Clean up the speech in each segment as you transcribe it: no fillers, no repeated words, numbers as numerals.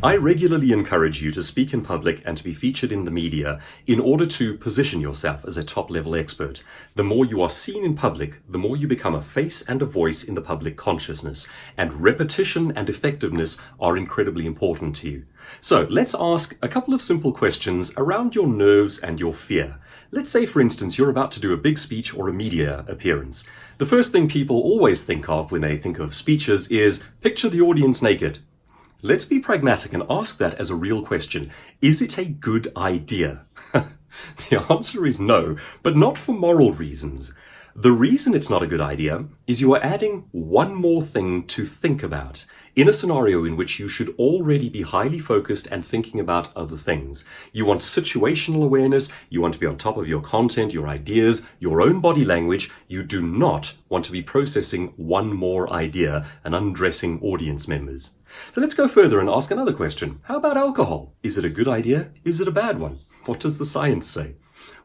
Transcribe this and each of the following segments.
I regularly encourage you to speak in public and to be featured in the media in order to position yourself as a top-level expert. The more you are seen in public, the more you become a face and a voice in the public consciousness, and repetition and effectiveness are incredibly important to you. So let's ask a couple of simple questions around your nerves and your fear. Let's say, for instance, you're about to do a big speech or a media appearance. The first thing people always think of when they think of speeches is, picture the audience naked. Let's be pragmatic and ask that as a real question. Is it a good idea? The answer is no, but not for moral reasons. The reason it's not a good idea is you are adding one more thing to think about in a scenario in which you should already be highly focused and thinking about other things. You want situational awareness, you want to be on top of your content, your ideas, your own body language. You do not want to be processing one more idea and undressing audience members. So let's go further and ask another question. How about alcohol? Is it a good idea? Is it a bad one? What does the science say?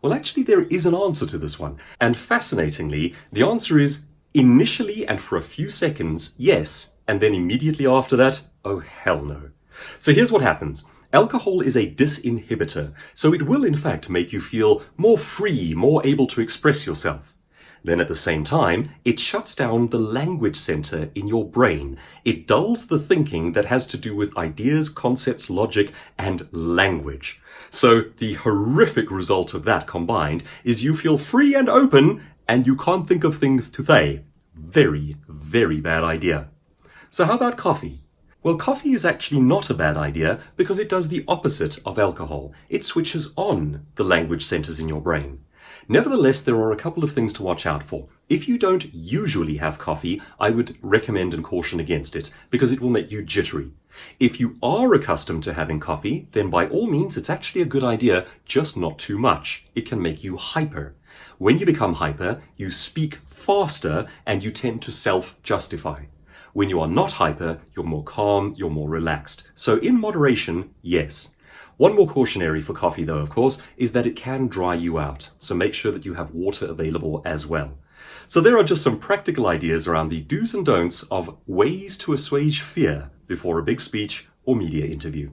Well, actually, there is an answer to this one. And fascinatingly, the answer is initially and for a few seconds, yes. And then immediately after that, oh, hell no. So here's what happens. Alcohol is a disinhibitor. So it will, in fact, make you feel more free, more able to express yourself. Then at the same time, it shuts down the language center in your brain. It dulls the thinking that has to do with ideas, concepts, logic, and language. So the horrific result of that combined is you feel free and open, and you can't think of things to say. Very, very bad idea. So how about coffee? Well, coffee is actually not a bad idea because it does the opposite of alcohol. It switches on the language centers in your brain. Nevertheless, there are a couple of things to watch out for. If you don't usually have coffee, I would recommend and caution against it because it will make you jittery. If you are accustomed to having coffee, then by all means, it's actually a good idea, just not too much. It can make you hyper. When you become hyper, you speak faster and you tend to self-justify. When you are not hyper, you're more calm, you're more relaxed. So in moderation, yes. One more cautionary for coffee though, of course, is that it can dry you out. So make sure that you have water available as well. So there are just some practical ideas around the do's and don'ts of ways to assuage fear before a big speech or media interview.